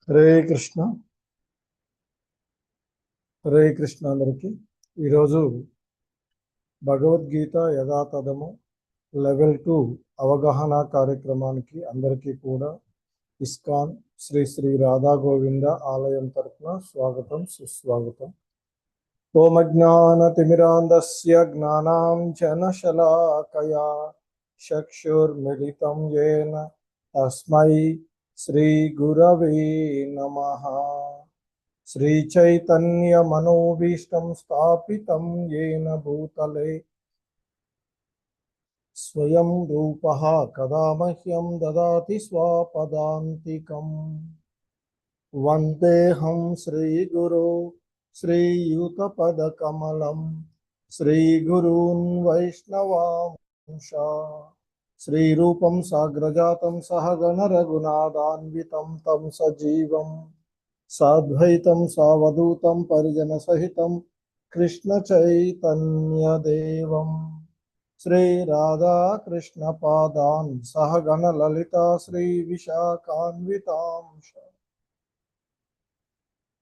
హరే కృష్ణ. హరే కృష్ణ అందరికీ. ఈరోజు భగవద్గీత యథాతథము లెవెల్ 2 అవగాహన కార్యక్రమానికి అందరికీ కూడా ఇస్కాన్ శ్రీ శ్రీ రాధా గోవింద ఆలయం తరఫున స్వాగతం, సుస్వాగతం. ఓం అజ్ఞానతిమిరాంధస్య జ్ఞానాంజనశలాకయా చక్షుర్మిలితం యేన తస్మై శ్రీ గురవే నమః. श्रीचैतन्यमनोभीष्टं स्थापितं येन भूतले स्वयं रूपः कदा मह्यं ददाति स्वपदान्तिकम्. वन्देऽहं श्रीगुरो श्रीयुतपदकमलं श्रीगुरून् वैष्णवांश श्रीरूपं साग्रजातं सहगण रघुनाथान्वितं तं सजीवं साद्वैतं सावधूतं परिजन सहितं कृष्ण चैतन्य देवं श्री राधा कृष्ण पादान् सहगण ललिता श्री विशाखान्वितांश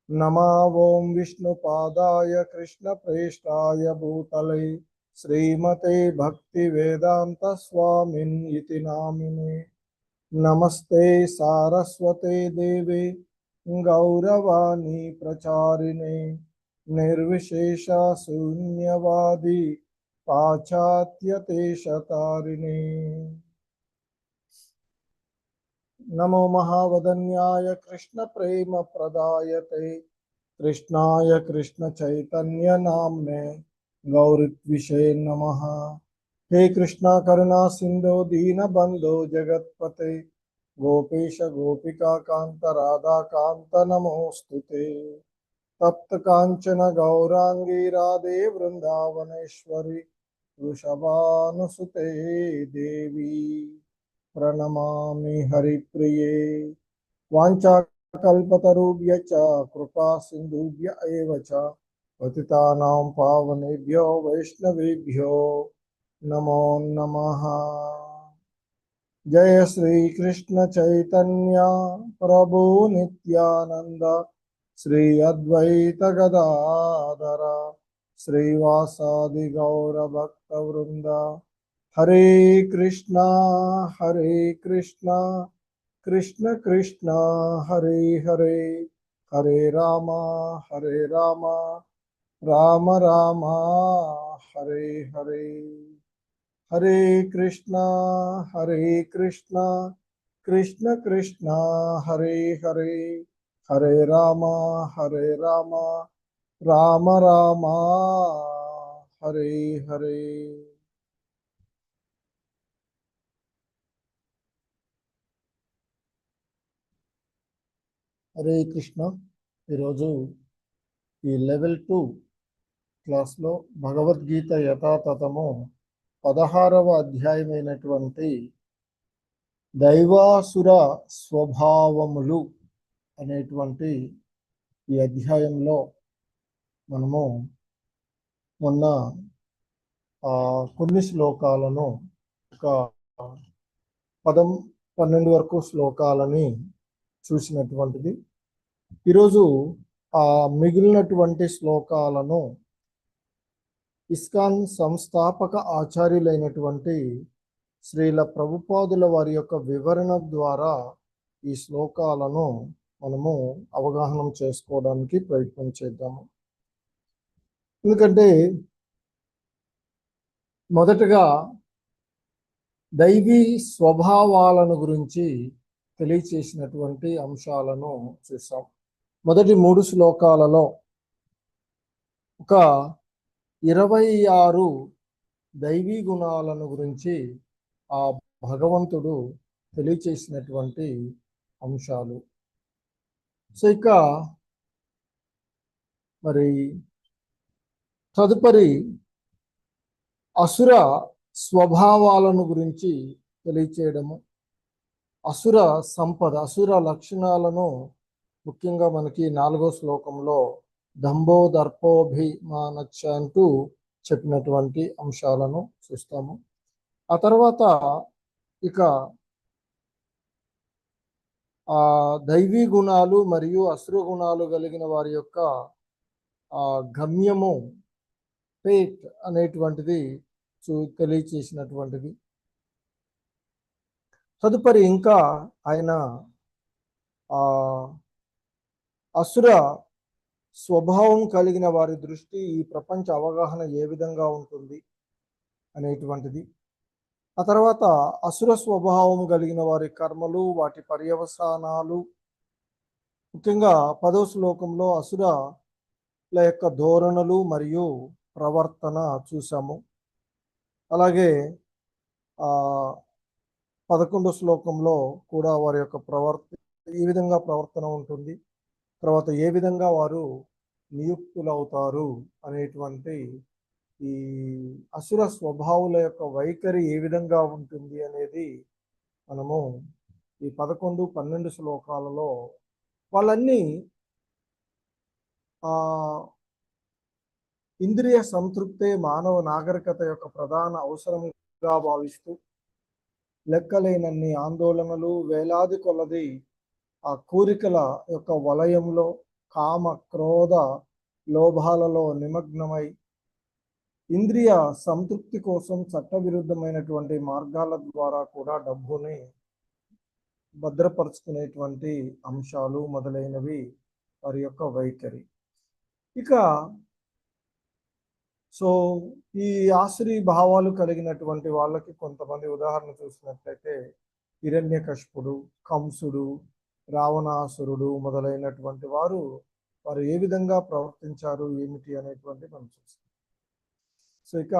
नमा ओं विष्णुपादाय कृष्ण प्रेष्ठाय भूतले श्रीमते भक्ति वेदांत स्वामिन् इति नामिने. नमस्ते सारस्वते देवे गौरवाणी प्रचारिणे निर्विशेष शून्यवादी पाश्चात्यदेशतारिणे. नमो महावदन्याय कृष्ण प्रेम प्रदायते कृष्णाय कृष्ण चैतन्य नाम्ने गौरत्विषे नमः. हे कृष्णा करुणा सिंधु दीनबंधो जगत्पते गोपेश गोपिका कांत राधा कांत नमोस्तुते. तप्त कांचन गौरांगी राधे वृंदावनेश्वरी वृषभानुसुते देवी प्रणमामि हरिप्रिये. वाञ्छाकल्पतरुभ्यश्च कृपा सिन्धुभ्य एव च पतितानां पावनेभ्यो वैष्णवेभ्यो नमो नमः. जय श्री कृष्ण चैतन्य प्रभु नित्यानंद श्री अद्वैत गदाधर श्रीवासादि गौर भक्त वृंद. हरे कृष्णा कृष्ण कृष्ण हरे हरे, हरे राम राम राम हरे हरे. हरे कृष्णा कृष्ण कृष्ण हरे हरे, हरे राम राम राम हरे हरे. హరే కృష్ణ. ఈరోజు ఈ లెవెల్ 2 క్లాస్లో భగవద్గీత యథాతథము 16వ అధ్యాయమైనటువంటి దైవాసుర స్వభావములు అనేటువంటి ఈ అధ్యాయంలో మనము మొన్న కొన్ని శ్లోకాలను ఒక 10-12 వరకు శ్లోకాలని చూసినటువంటిది. ఈరోజు ఆ మిగిలినటువంటి శ్లోకాలను ఇస్కాన్ సంస్థాపక ఆచార్యులైనటువంటి శ్రీల ప్రభుపాదుల వారి యొక్క వివరణ ద్వారా ఈ శ్లోకాలను మనము అవగాహన చేసుకోవడానికి ప్రయత్నం చేద్దాము. ఎందుకంటే మొదటగా దైవీ స్వభావాలను గురించి తెలియచేసినటువంటి అంశాలను చూసాం. మొదటి 3 శ్లోకాలలో ఒక 26 దైవీ గుణాలను గురించి ఆ భగవంతుడు తెలియచేసినటువంటి అంశాలు. సో ఇక మరి తదుపరి అసుర స్వభావాలను గురించి తెలియచేయడము, అసుర సంపద, అసుర లక్షణాలను ముఖ్యంగా మనకి 4వ శ్లోకంలో దంభో దర్పోభిమానచ్చ అంటూ చెప్పినటువంటి అంశాలను చూస్తాము. ఆ తర్వాత ఇక దైవీ గుణాలు మరియు అసుర గుణాలు కలిగిన వారి యొక్క గమ్యము ఫేట్ అనేటువంటిది తెలియచేసినటువంటిది. తదుపరి ఇంకా ఆయన అసుర స్వభావం కలిగిన వారి దృష్టి, ఈ ప్రపంచ అవగాహన ఏ విధంగా ఉంటుంది అనేటువంటిది. ఆ తర్వాత అసుర స్వభావం కలిగిన వారి కర్మలు, వాటి పర్యవసానాలు, ముఖ్యంగా 10వ శ్లోకంలో అసురల యొక్క ధోరణులు మరియు ప్రవర్తన చూసాము. అలాగే 11వ శ్లోకంలో కూడా వారి యొక్క ఈ విధంగా ప్రవర్తన ఉంటుంది. తర్వాత ఏ విధంగా వారు నియుక్తులవుతారు అనేటువంటి ఈ అసుర స్వభావుల యొక్క వైఖరి ఏ విధంగా ఉంటుంది అనేది మనము ఈ 11, 12 శ్లోకాలలో వాళ్ళన్నీ ఇంద్రియ సంతృప్తే మానవ నాగరికత యొక్క ప్రధాన అవసరంగా భావిస్తూ లెక్కలేనన్ని ఆందోళనలు, వేలాది కొలది ఆ కోరికల యొక్క వలయంలో, కామ క్రోధ లోభాలలో నిమగ్నమై ఇంద్రియ సంతృప్తి కోసం చట్టవిరుద్ధమైనటువంటి మార్గాల ద్వారా కూడా డబ్బుని భద్రపరుచుకునేటువంటి అంశాలు మొదలైనవి వారి యొక్క వైఖరి. ఇక ఈ ఆసురీ భావాలు కలిగినటువంటి వాళ్ళకి కొంతమంది ఉదాహరణ చూసినట్లయితే హిరణ్యకశిపుడు, కంసుడు, రావణాసురుడు మొదలైనటువంటి వారు ఏ విధంగా ప్రవర్తించారు ఏమిటి అనేటువంటి మనం చూస్తాం. ఇక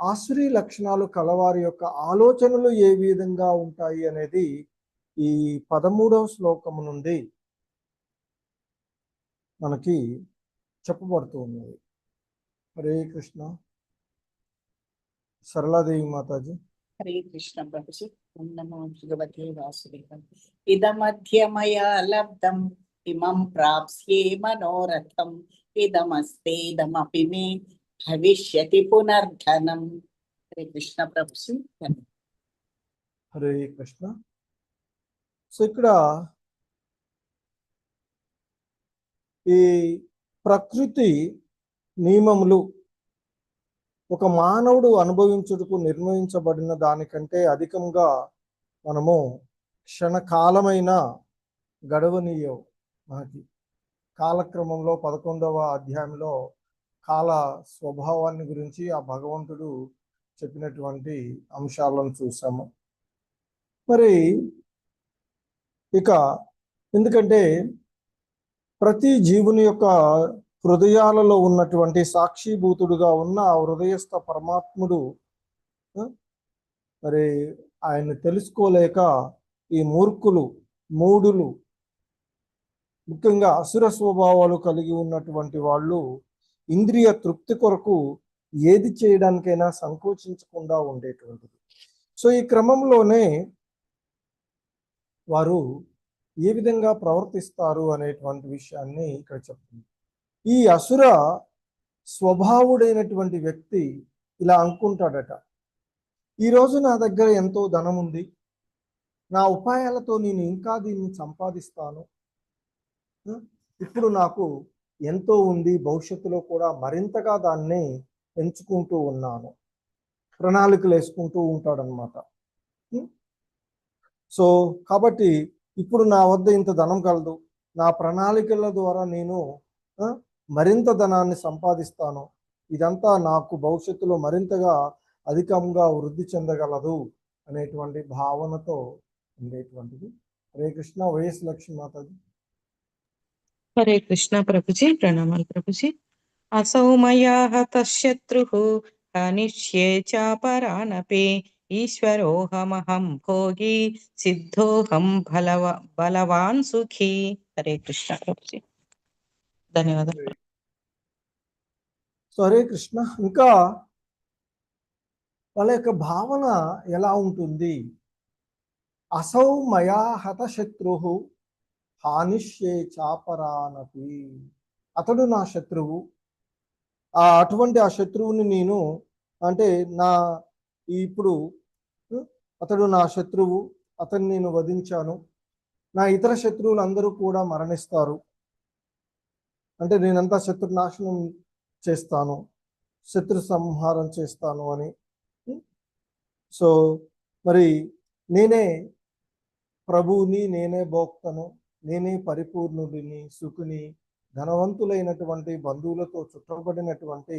ఆసురీ లక్షణాలు కలవారి యొక్క ఆలోచనలు ఏ విధంగా ఉంటాయి అనేది ఈ 13వ శ్లోకము నుండి మనకి చెప్పబడుతూ ఉన్నది. హరే కృష్ణ. సరళాదేవి మాతాజీ. హరే కృష్ణ ప్రభుజీ. నమో భగవతే వాసుదేవాయ. ఇదమధ్యమయా లబ్ధం ఇమం ప్రాప్స్యే మనోరథం ఇదమస్తేదమపి మే భవిష్యతి పునర్ధనం. హరే కృష్ణ ప్రభుజీ. హరే కృష్ణ. ఇక్కడ ఈ ప్రకృతి నియమములు ఒక మానవుడు అనుభవించుటకు నిర్ణయించబడిన దానికంటే అధికంగా మనము క్షణకాలమైన గడవనీయవు. మనకి కాలక్రమంలో 11వ అధ్యాయంలో కాల స్వభావాన్ని గురించి ఆ భగవంతుడు చెప్పినటువంటి అంశాలను చూసాము. మరి ఇక ఎందుకంటే ప్రతి జీవుని యొక్క హృదయాలలో ఉన్నటువంటి సాక్షిభూతుడుగా ఉన్న హృదయస్థ పరమాత్ముడు మరి ఆయన తెలుసుకోలేక ఈ మూఢులు ముఖ్యంగా అసుర స్వభావాలు కలిగి ఉన్నటువంటి వాళ్ళు ఇంద్రియ తృప్తి కొరకు ఏది చేయడానికైనా సంకోచించకుండా ఉండేటువంటిది. ఈ క్రమంలోనే వారు ఏ విధంగా ప్రవర్తిస్తారు అనేటువంటి విషయాన్ని ఇక్కడ చెప్తుంది. ఈ అసుర స్వభావుడైనటువంటి వ్యక్తి ఇలా అనుకుంటాడట, ఈరోజు నా దగ్గర ఎంతో ధనం ఉంది, నా ఉపాయాలతో నేను ఇంకా దీన్ని సంపాదిస్తాను, ఇప్పుడు నాకు ఎంతో ఉంది, భవిష్యత్తులో కూడా మరింతగా దాన్ని పెంచుకుంటూ ఉన్నాను, ప్రణాళికలు వేసుకుంటూ ఉంటాడనమాట. కాబట్టి ఇప్పుడు నా వద్ద ఇంత ధనం కలదు, నా ప్రణాళికల ద్వారా నేను మరింత ధనాన్ని సంపాదిస్తాను, ఇదంతా నాకు భవిష్యత్తులో మరింతగా అధికంగా వృద్ధి చెందగలదు అనేటువంటి భావనతో ఉండేటువంటిది. హరే కృష్ణ. వైఎస్ లక్ష్మీ మాతాజీ. హరే కృష్ణ ప్రభుజీ. ప్రణామాలు ప్రభుజీ. అసౌ మయా హతః శత్రుః హనిష్యే చాపరానపి ఈశ్వరోహమహం భోగి సిద్ధోహం బలవాన్ సుఖీ. హరే కృష్ణ ప్రభుజీ. ధన్యవాదాలు. హరే కృష్ణ. ఇంకా వాళ్ళ యొక్క భావన ఎలా ఉంటుంది? అసౌ మయా హత శత్రుః హానిష్యే చాపరానపి. అతడు నా శత్రువు, అటువంటి ఆ శత్రువుని నేను ఇప్పుడు అతడు నా శత్రువు, అతన్ని నేను వధించాను, నా ఇతర శత్రువులు అందరూ కూడా మరణిస్తారు. అంటే నేనంతా శత్రునాశనం చేస్తాను, శత్రు సంహారం చేస్తాను అని. సో మరి నేనే ప్రభువుని, నేనే భోక్తను, నేనే పరిపూర్ణుడిని, సుఖుని, ధనవంతులైనటువంటి బంధువులతో చుట్టబడినటువంటి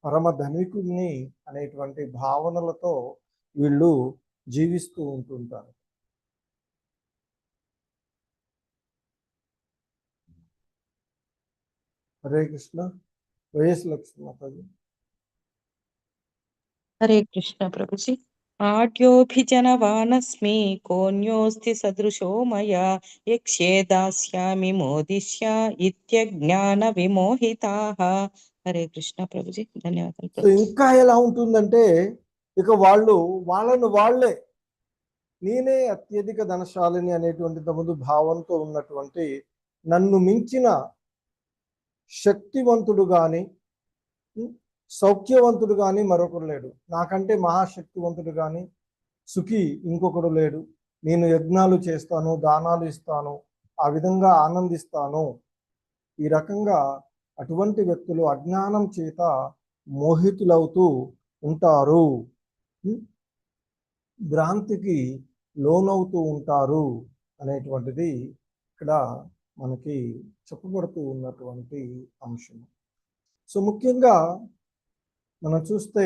పరమ ధనికుని అనేటువంటి భావనలతో వీళ్ళు జీవిస్తూ ఉంటుంటారు. హరే కృష్ణ. వైఎస్ లక్ష్మీ మాతాజీ. హరే కృష్ణ ప్రభుజీ. ఆడ్యోభిజనవానస్మి కోన్యోస్తి సదృశో మయా యక్ష్యే దాస్యామి మోదిష్య ఇత్యజ్ఞాన విమోహితాః. హరే కృష్ణ ప్రభుజీ, ధన్యవాదాలు సో ప్రభుజీ. ఇంకా ఎలా ఉంటుందంటే ఇక వాళ్ళను వాళ్ళే నేనే అత్యధిక ధనశాలిని అనేటువంటి తమదు భావంతో ఉన్నటువంటి నన్ను మించిన శక్తివంతుడు కానీ సౌఖ్యవంతుడు కానీ మరొకడు లేడు, నాకంటే మహాశక్తివంతుడు కానీ సుఖి ఇంకొకడు లేడు, నేను యజ్ఞాలు చేస్తాను, దానాలు ఇస్తాను, ఆ విధంగా ఆనందిస్తాను. ఈ రకంగా అటువంటి వ్యక్తులు అజ్ఞానం చేత మోహితులవుతూ ఉంటారు, భ్రాంతికి లోనవుతూ ఉంటారు అనేటువంటిది ఇక్కడ మనకి చెప్పబడుతూ ఉన్నటువంటి అంశం. సో ముఖ్యంగా మనం చూస్తే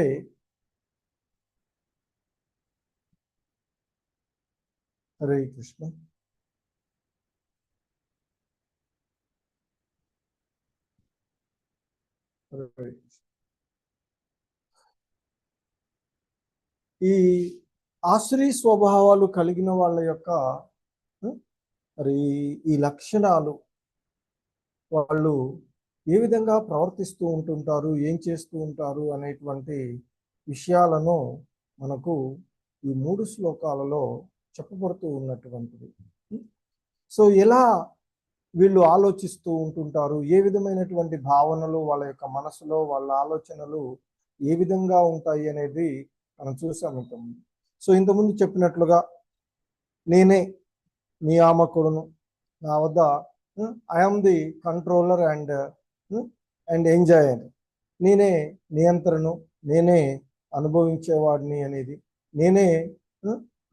హరే కృష్ణ. ఈ ఆశ్రీ స్వభావాలు కలిగిన వాళ్ళ యొక్క మరి ఈ లక్షణాలు వాళ్ళు ఏ విధంగా ప్రవర్తిస్తూ ఉంటుంటారు, ఏం చేస్తూ ఉంటారు అనేటువంటి విషయాలను మనకు ఈ 3 శ్లోకాలలో చెప్పబడుతూ ఉన్నటువంటిది. సో ఎలా వీళ్ళు ఆలోచిస్తూ ఉంటుంటారు, ఏ విధమైనటువంటి భావనలు వాళ్ళ యొక్క మనసులో, వాళ్ళ ఆలోచనలు ఏ విధంగా ఉంటాయి అనేది మనం చూసాము. సో ఇంతకుముందు చెప్పినట్లుగా నేనే నియామకుడును, నా వద్ద I'm the controller and enjoyer, నేనే నియంత్రణను, నేనే అనుభవించేవాడిని అనేది, నేనే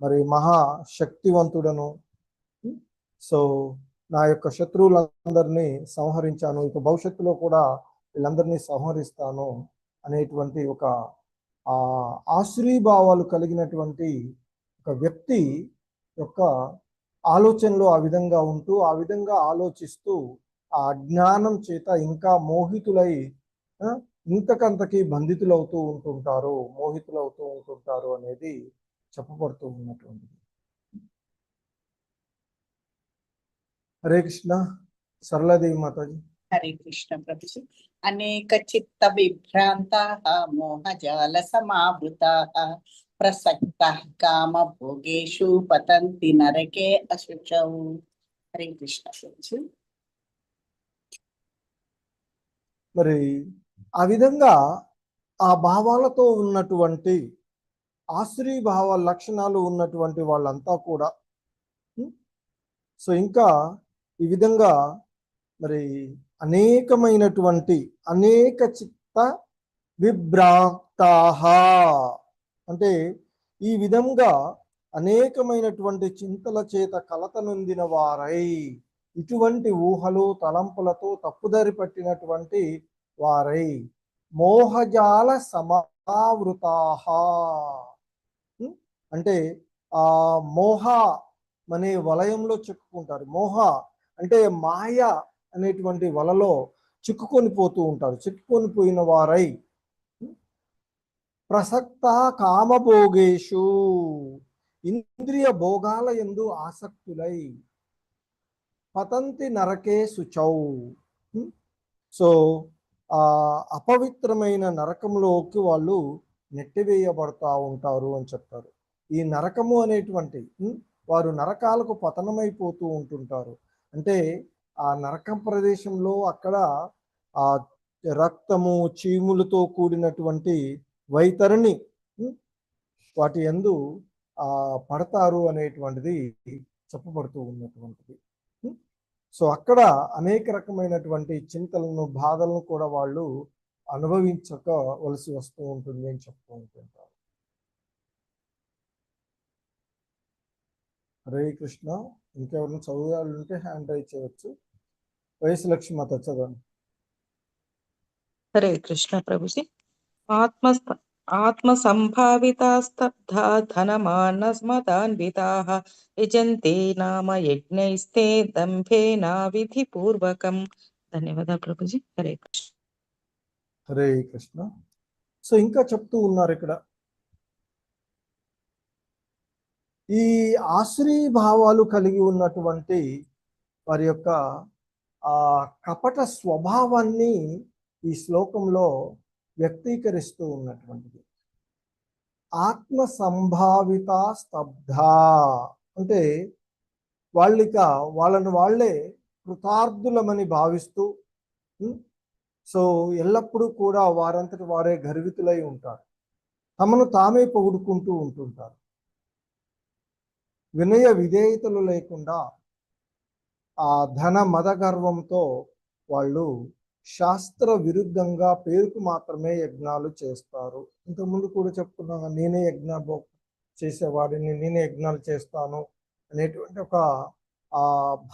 మరి మహాశక్తివంతుడను. సో నా యొక్క శత్రువులందరినీ సంహరించాను, ఇక భవిష్యత్తులో కూడా వీళ్ళందరినీ సంహరిస్తాను అనేటువంటి ఒక ఆశ్రీభావాలు కలిగినటువంటి ఒక వ్యక్తి యొక్క ఆలోచనలు ఆ విధంగా ఉంటూ, ఆ విధంగా ఆలోచిస్తూ ఆ అజ్ఞానం చేత ఇంకా మోహితులై ఇంతకంతకి బంధితులవుతూ ఉంటుంటారు, మోహితులవుతూ ఉంటుంటారు అనేది చెప్పబడుతూ ఉన్నటువంటిది. హరే కృష్ణ. సరళాదేవి మాతాజీ. హరే కృష్ణ ప్రభుజీ. అనేక చిత్త విభ్రాంతాః మోహజాల సమావృతాః ప్రసక్తః కామ భోగేషు పతంతి నరకే అశుచౌ. హరే కృష్ణ ప్రభుజీ. మరి ఆ విధంగా ఆ భావాలతో ఉన్నటువంటి ఆశ్రీ భావ లక్షణాలు ఉన్నటువంటి వాళ్ళంతా కూడా సో ఇంకా ఈ విధంగా మరి అనేకమైనటువంటి అనేక చిత్త విభ్రాంతాః అంటే ఈ విధంగా అనేకమైనటువంటి చింతల చేత కలత నొందిన వారై, ఇటువంటి ఊహలు తలంపులతో తప్పుదారి పట్టినటువంటి వారై, మోహజాల సమావృతాః అంటే ఆ మోహ అనే వలయంలో చిక్కుకుంటారు. మోహ అంటే మాయ అనేటువంటి వలలో చిక్కుకొని పోతూ ఉంటారు. చిక్కుకొని పోయిన వారై ప్రసక్త కామభోగేషు ఇంద్రియ భోగాల యందు ఆసక్తులై పతంతి నరకే శుచౌ సో అపవిత్రమైన నరకంలోకి వాళ్ళు నెట్టివేయబడతా ఉంటారు అని చెప్తారు. ఈ నరకము అనేటువంటి వారు నరకాలకు పతనమైపోతూ ఉంటుంటారు. అంటే ఆ నరకం ప్రదేశంలో అక్కడ ఆ రక్తము చీములతో కూడినటువంటి వైతరిని వాటి యందు పడతారు అనేటువంటిది చెప్పబడుతూ ఉన్నటువంటిది. సో అక్కడ అనేక రకమైనటువంటి చింతలను, బాధలను కూడా వాళ్ళు అనుభవించవలసి వస్తూ ఉంటుంది అని చెప్తూ ఉంటుంటారు. హరే కృష్ణ. ఇంకెవరైనా చదవాలంటే హ్యాండ్ రైజ్ చేయవచ్చు. వయసు లక్ష్మి మాత చదవండి. హరే కృష్ణ ప్రభుజీ. ఆత్మ సంభావితా స్తబ్ధా ధనమానస్మదాన్వితాః యజంతే నామ యజ్ఞైస్తే దంభేనా విధి పూర్వకం. ధన్యవాదాలు ప్రభుజీ. హరే కృష్ణ. హరే కృష్ణ. సో ఇంకా చెప్తూ ఉన్నారు ఇక్కడ, ఈ ఆశ్రీ భావాలు కలిగి ఉన్నటువంటి వారి యొక్క కపట స్వభావాన్ని ఈ శ్లోకంలో వ్యక్తీకరిస్తూ ఉన్నటువంటిది. ఆత్మ సంభావిత స్తబ్ధ అంటే వాళ్ళని వాళ్ళే కృతార్థులమని భావిస్తూ, సో ఎల్లప్పుడూ కూడా వారంతటి వారే గర్వితులై ఉంటారు. తమను తామే పొగుడుకుంటూ ఉంటుంటారు. వినయ విధేయతలు లేకుండా ఆ ధన మద గర్వంతో వాళ్ళు శాస్త్ర విరుద్ధంగా పేరుకు మాత్రమే యజ్ఞాలు చేస్తారు. ఇంతకుముందు కూడా చెప్పుకున్నాను, నేనే చేసేవాడిని, నేనే యజ్ఞాలు చేస్తాను అనేటువంటి ఒక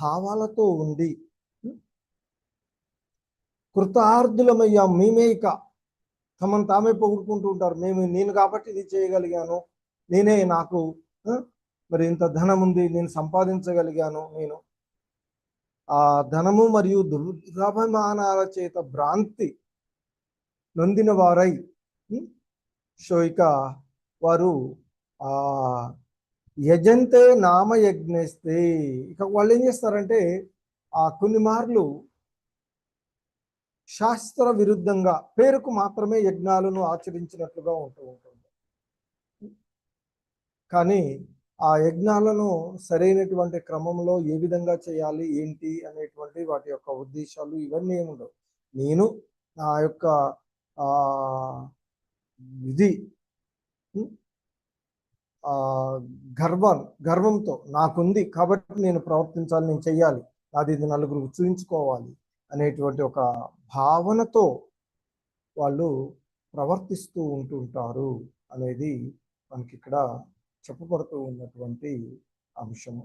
భావాలతో ఉంది. కృతార్థులమయ్యాం మేమే, ఇక తమను తామే పొగుడుకుంటూ ఉంటారు. నేను కాబట్టి ఇది చేయగలిగాను, నేనే, నాకు మరి ఇంత ధనం ఉంది, నేను సంపాదించగలిగాను, నేను ఆ ధనము మరియు దుర్లభమానాల చేత భ్రాంతి నొందిన వారై, సో ఇక వారు యజంతే నామ యజ్ఞేస్తే, ఇక వాళ్ళు ఏం చేస్తారంటే కొన్ని మార్లు శాస్త్ర విరుద్ధంగా పేరుకు మాత్రమే యజ్ఞాలను ఆచరించినట్లుగా ఉంటుంది. కానీ ఆ యజ్ఞాలను సరైనటువంటి క్రమంలో ఏ విధంగా చేయాలి, ఏంటి అనేటువంటి వాటి యొక్క ఉద్దేశాలు ఇవన్నీ ఏముండవు. నేను నా యొక్క ఇది గర్వంతో నాకుంది కాబట్టి నేను ప్రవర్తించాలి, నేను చెయ్యాలి, అది ఇది నలుగురికి చూపించుకోవాలి అనేటువంటి ఒక భావనతో వాళ్ళు ప్రవర్తిస్తూ ఉంటుంటారు అనేది మనకి ఇక్కడ చెప్పబడుతూ ఉన్నటువంటి అంశము.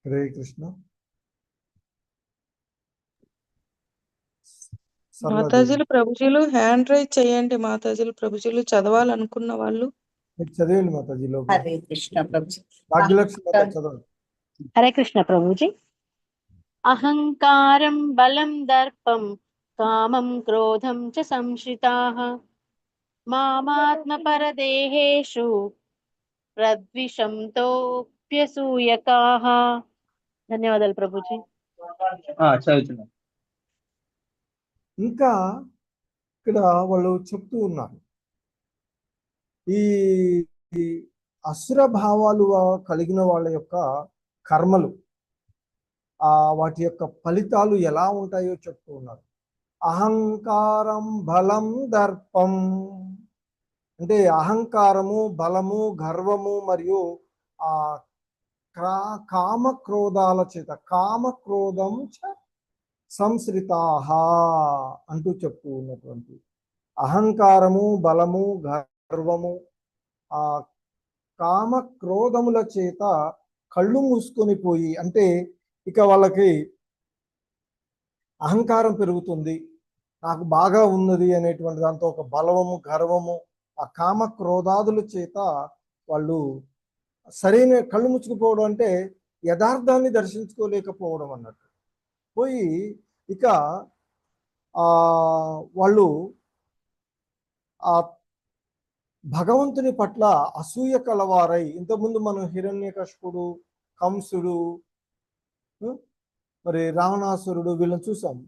హరే కృష్ణ. మాతాజీలు ప్రభుజీలు హ్యాండ్ రైజ్ చేయండి. మాతాజీలు ప్రభుజీలు చదవాలనుకున్న వాళ్ళు చదివండి మాతాజీలో. హరే కృష్ణ ప్రభుజీ. భాగ్యలక్ష్మి చదవండి. హరే కృష్ణ ప్రభుజీ. అహంకారం బలం దర్పం కామం క్రోధం చ సంశ్రితాః మామాత్మపరదేహేషు ప్రద్విషంతోప్యసూయకాః. ధన్యవాదాలు ప్రభుజీ. ఇంకా ఇక్కడ వాళ్ళు చెప్తూ ఉన్నారు, ఈ అసుర భావాలు కలిగిన వాళ్ళ యొక్క కర్మలు, వాటి యొక్క ఫలితాలు ఎలా ఉంటాయో చెప్తూ ఉన్నారు. అహంకారం బలం దర్పం అంటే అహంకారము, బలము, గర్వము మరియు కామ క్రోధాల చేత, కామ క్రోధం సంశ్రితాహ అంటూ చెప్తూ ఉన్నటువంటి అహంకారము, బలము, గర్వము, కామ క్రోధముల చేత కళ్ళు మూసుకొని పోయి, అంటే ఇక వాళ్ళకి అహంకారం పెరుగుతుంది, నాకు బాగా ఉన్నది అనేటువంటి దాంతో ఒక బలము, గర్వము, ఆ కామ క్రోధాదుల చేత వాళ్ళు సరైన కళ్ళు ముచ్చుకుపోవడం అంటే యథార్థాన్ని దర్శించుకోలేకపోవడం అన్నట్టు పోయి, ఇక వాళ్ళు భగవంతుని పట్ల అసూయ కలవారై, ఇంతకుముందు మనం హిరణ్యకశిపుడు, కంసుడు, మరి రావణాసురుడు వీళ్ళని చూసాం.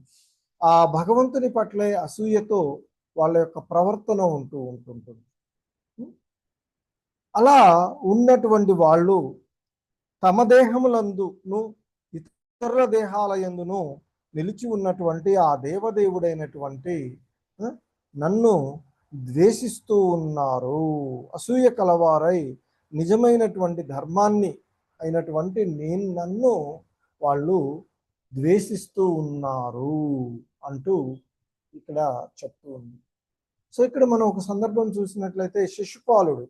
ఆ భగవంతుని పట్ల అసూయతో వాళ్ళ యొక్క ప్రవర్తన ఉంటుంటుంది. అలా ఉన్నటువంటి వాళ్ళు తమ దేహములందును ఇతర దేహాల యందును నిలిచి ఉన్నటువంటి ఆ దేవదేవుడైనటువంటి నన్ను ద్వేషిస్తూ ఉన్నారు. అసూయ కలవారై నిజమైనటువంటి ధర్మాన్ని అయినటువంటి నన్ను వాళ్ళు ద్వేషిస్తూ ఉన్నారు అంటూ ఇక్కడ చెప్తూ ఉంది. సో ఇక్కడ మనం ఒక సందర్భం చూసినట్లయితే శిశుపాలుడు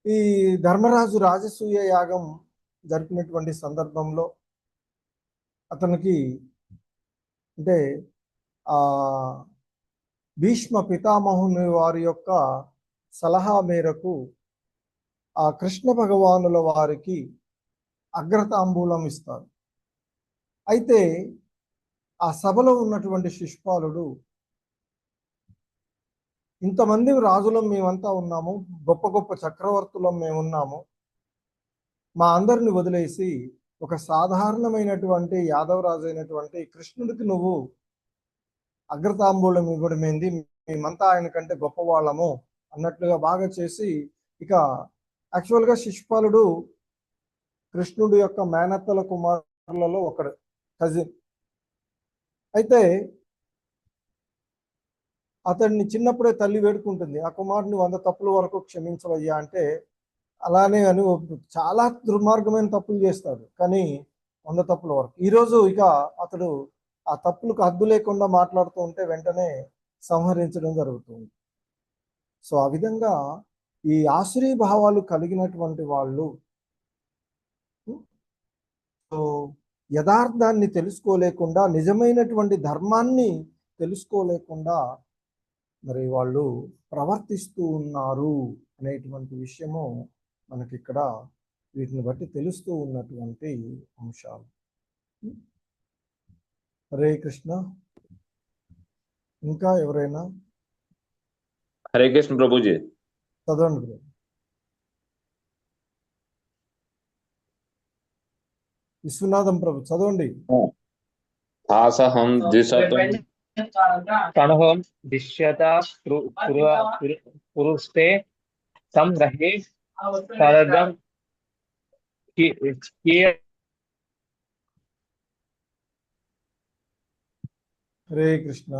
ఈ ధర్మరాజు రాజసూయ యాగం జరిపినటువంటి సందర్భంలో అతనికి అంటే ఆ భీష్మ పితామహుని వారి యొక్క సలహా మేరకు ఆ కృష్ణ భగవానుల వారికి అగ్రతాంబూలం ఇస్తారు. అయితే ఆ సభలో ఉన్నటువంటి శిశుపాలుడు ఇంతమంది రాజులం మేమంతా ఉన్నాము, గొప్ప గొప్ప చక్రవర్తులం మేమున్నాము, మా అందరిని వదిలేసి ఒక సాధారణమైనటువంటి యాదవరాజు అయినటువంటి కృష్ణుడికి నువ్వు అగ్రతాంబూలం ఇవ్వడం ఏంది, మేమంతా ఆయన కంటే గొప్పవాళ్ళము అన్నట్లుగా బాగా చేసి ఇక యాక్చువల్గా శిశుపాలుడు కృష్ణుడి యొక్క మేనత్తల కుమారులలో ఒకడు, కజిన్. అయితే అతన్ని చిన్నప్పుడే తల్లి వేడుకుంటుంది, ఆ కుమారుని 100 తప్పుల వరకు క్షమించవయ్యా అంటే అలానే అని చాలా దుర్మార్గమైన తప్పులు చేస్తాడు, కానీ 100 తప్పుల వరకు. ఈరోజు ఇక అతడు ఆ తప్పులకు హద్దు లేకుండా మాట్లాడుతూ ఉంటే వెంటనే సంహరించడం జరుగుతుంది. సో ఆ విధంగా ఈ ఆసురీ భావాలు కలిగినటువంటి వాళ్ళు యథార్థాన్ని తెలుసుకోలేకుండా, నిజమైనటువంటి ధర్మాన్ని తెలుసుకోలేకుండా మరి వాళ్ళు ప్రవర్తిస్తూ ఉన్నారు అనేటువంటి విషయము మనకి ఇక్కడ వీటిని బట్టి తెలుస్తూ ఉన్నటువంటి అంశాలు. హరే కృష్ణ. ఇంకా ఎవరైనా? హరే కృష్ణ ప్రభుజీ. చదవండి బ్రో. విశ్వనాథం ప్రభు చదవండి. దాసహం ద్విశతం ప్రణహం దిశ్యత పురుస్తే సంగ్రహే సరదం హరే కృష్ణ.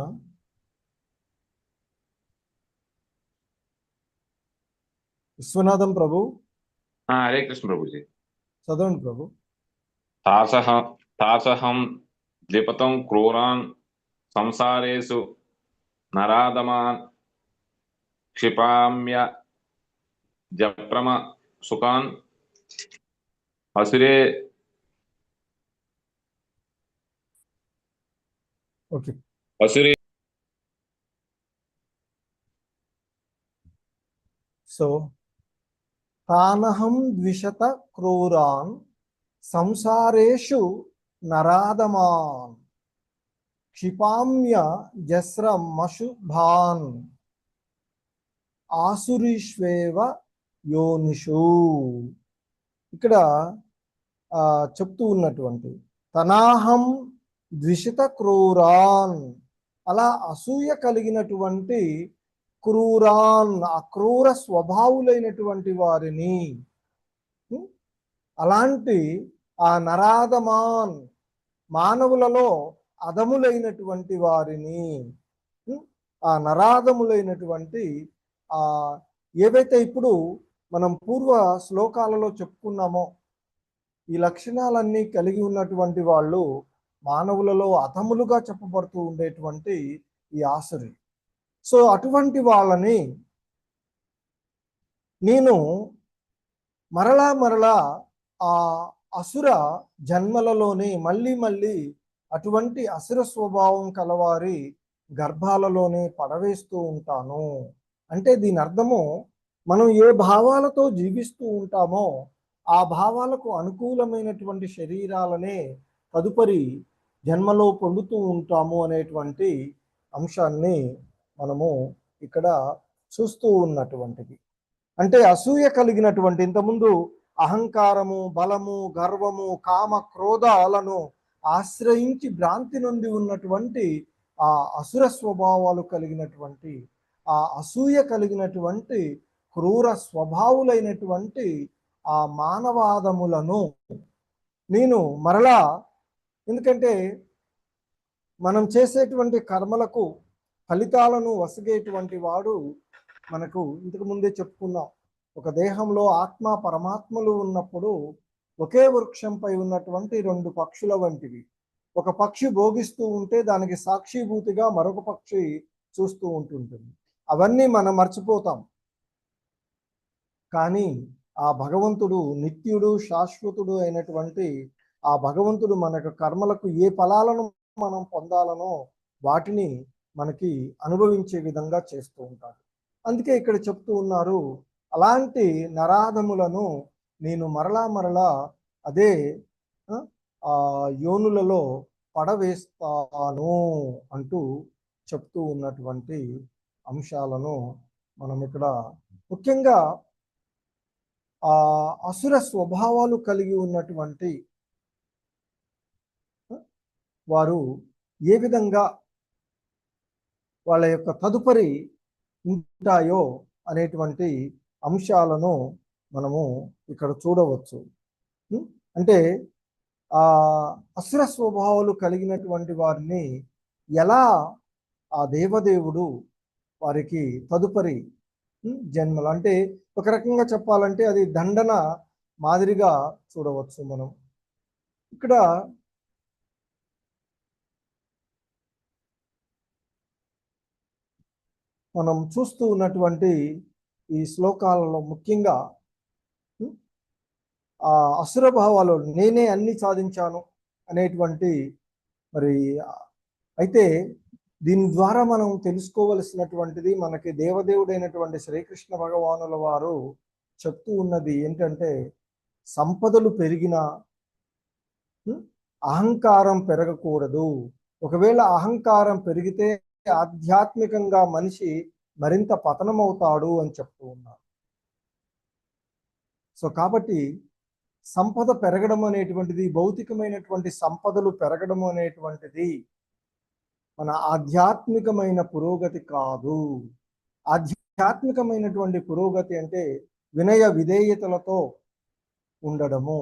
విశ్వనాథం ప్రభు హరే కృష్ణ ప్రభుజీ. చదవండి ప్రభు. తాసహం ద్విపతం క్రూరాన్ సంసారేషు నరాధమాన్ క్షిపామ్య జప్రమ సుఖాన్ అసురే. ఓకే. అసురే. సో తానహం ద్విషత క్రూరాన్ సంసారేషు నరాధమాన్ క్షిపామ్య జస్రమశుభాన్ ఆసురీష్వేవ యోనిషు. ఇక్కడ చెప్తూ ఉన్నటువంటి తనాహం ద్విషిత క్రూరాన్, అలా అసూయ కలిగినటువంటి క్రూరాన్, అక్రూర స్వభావులైనటువంటి వారిని, అలాంటి ఆ నరాధమాన్ మానవులలో అధములైనటువంటి వారిని, ఆ నరాధములైనటువంటి ఏవైతే ఇప్పుడు మనం పూర్వ శ్లోకాలలో చెప్పుకున్నామో ఈ లక్షణాలన్నీ కలిగి ఉన్నటువంటి వాళ్ళు మానవులలో అధములుగా చెప్పబడుతూ ఉండేటువంటి ఈ ఆసురి. సో అటువంటి వాళ్ళని నేను మరలా ఆ అసుర జన్మలలోనే మళ్ళీ అటువంటి అసుర స్వభావం కలవారి గర్భాలలోనే పడవేస్తూ ఉంటాను. అంటే దీని అర్థము మనం ఏ భావాలతో జీవిస్తూ ఉంటామో ఆ భావాలకు అనుకూలమైనటువంటి శరీరాలనే తదుపరి జన్మలో పొందుతూ ఉంటాము అనేటువంటి అంశాన్ని మనము ఇక్కడ చూస్తూ ఉన్నటువంటిది. అంటే అసూయ కలిగినటువంటి, ఇంతకుముందు అహంకారము, బలము, గర్వము, కామ, క్రోధాలను ఆశ్రయించి భ్రాంతి నొంది ఉన్నటువంటి ఆ అసుర స్వభావాలు కలిగినటువంటి, ఆ అసూయ కలిగినటువంటి క్రూర స్వభావులైనటువంటి ఆ మానవాదములను నేను మరలా, ఎందుకంటే మనం చేసేటువంటి కర్మలకు ఫలితాలను వసగేటువంటి వాడు మనకు ఇంతకు ముందే చెప్పుకున్నాం. ఒక దేహంలో ఆత్మ పరమాత్మలు ఉన్నప్పుడు ఒకే వృక్షంపై ఉన్నటువంటి రెండు పక్షుల వంటివి. ఒక పక్షి భోగిస్తూ ఉంటే దానికి సాక్షిభూతిగా మరొక పక్షి చూస్తూ ఉంటుంటుంది. అవన్నీ మనం మర్చిపోతాం. కానీ ఆ భగవంతుడు నిత్యుడు శాశ్వతుడు అయినటువంటి ఆ భగవంతుడు మనకు కర్మలకు ఏ ఫలాలను మనం పొందాలనో వాటిని మనకి అనుభవించే విధంగా చేస్తూ ఉంటాడు. అందుకే ఇక్కడ చెప్తూ ఉన్నారు, అలాంటి నరాధములను నేను మరలా అదే యోనులలో పడవేస్తాను అంటూ చెప్తూ ఉన్నటువంటి అంశాలను మనం ఇక్కడ ముఖ్యంగా అసుర స్వభావాలు కలిగి ఉన్నటువంటి వారు ఏ విధంగా వాళ్ళ యొక్క తదుపరి ఉంటాయో అనేటువంటి అంశాలను మనము ఇక్కడ చూడవచ్చు. అంటే అసుర స్వభావాలు కలిగినటువంటి వారిని ఎలా ఆ దేవదేవుడు వారికి తదుపరి జన్మలు, అంటే ఒక రకంగా చెప్పాలంటే అది దండన మాదిరిగా చూడవచ్చు. ఇక్కడ మనం చూస్తూ ఉన్నటువంటి ఈ శ్లోకాలలో ముఖ్యంగా ఆ అసుర భావాలు నేనే అన్ని సాధించాను అనేటువంటి మరి అయితే దీని ద్వారా మనం తెలుసుకోవలసినటువంటిది మనకి దేవదేవుడైనటువంటి శ్రీకృష్ణ భగవానుల వారు చెప్తూ ఉన్నది ఏంటంటే, సంపదలు పెరిగినా అహంకారం పెరగకూడదు. ఒకవేళ అహంకారం పెరిగితే ఆధ్యాత్మికంగా మనిషి మరింత పతనమవుతాడు అని చెప్తూ ఉన్నారు. సో కాబట్టి సంపద పెరగడం అనేటువంటిది, భౌతికమైనటువంటి సంపదలు పెరగడం అనేటువంటిది మన ఆధ్యాత్మికమైన పురోగతి కాదు. ఆధ్యాత్మికమైనటువంటి పురోగతి అంటే వినయ విధేయతలతో ఉండడము.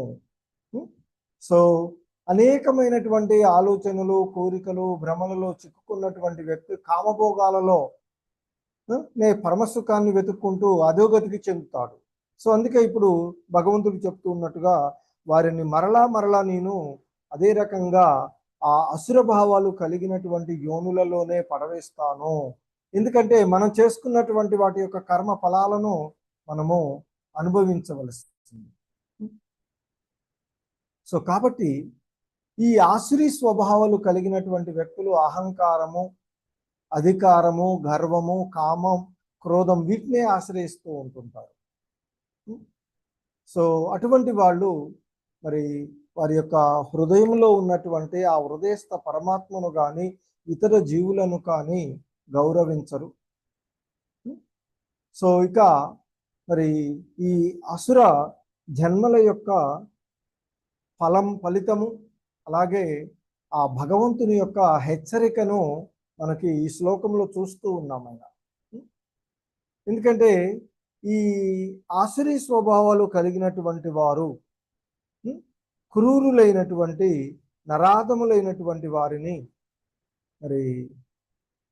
సో అనేకమైనటువంటి ఆలోచనలు, కోరికలు, భ్రమలలో చిక్కుకున్నటువంటి వ్యక్తి కామభోగాలలో పరమసుఖాన్ని వెతుక్కుంటూ అధోగతికి చెందుతాడు. సో అందుకే ఇప్పుడు భగవంతుడు చెప్తూ ఉన్నట్టుగా వారిని మరలా నేను అదే రకంగా ఆ అసుర భావాలు కలిగినటువంటి యోనులలోనే పడవేస్తాను. ఎందుకంటే మనం చేసుకున్నటువంటి వాటి యొక్క కర్మ ఫలాలను మనము అనుభవించవలసింది. సో కాబట్టి ఈ ఆసురీ స్వభావాలు కలిగినటువంటి వ్యక్తులు అహంకారము, అధికారము, గర్వము, కామం, క్రోధం వీటినే ఆశ్రయిస్తూ ఉంటుంటారు. సో అటువంటి వాళ్ళు మరి వారి యొక్క హృదయంలో ఉన్నటువంటి ఆ హృదయస్థ పరమాత్మను కానీ ఇతర జీవులను కానీ గౌరవించరు. సో ఇక మరి ఈ అసుర జన్మల యొక్క ఫలితము అలాగే ఆ భగవంతుని యొక్క హెచ్చరికను మనకి ఈ శ్లోకంలో చూస్తూ ఉన్నామయ్య. ఎందుకంటే ఈ ఆసురీ స్వభావాలు కలిగినటువంటి వారు క్రూరులైనటువంటి నరాధములైనటువంటి వారిని మరి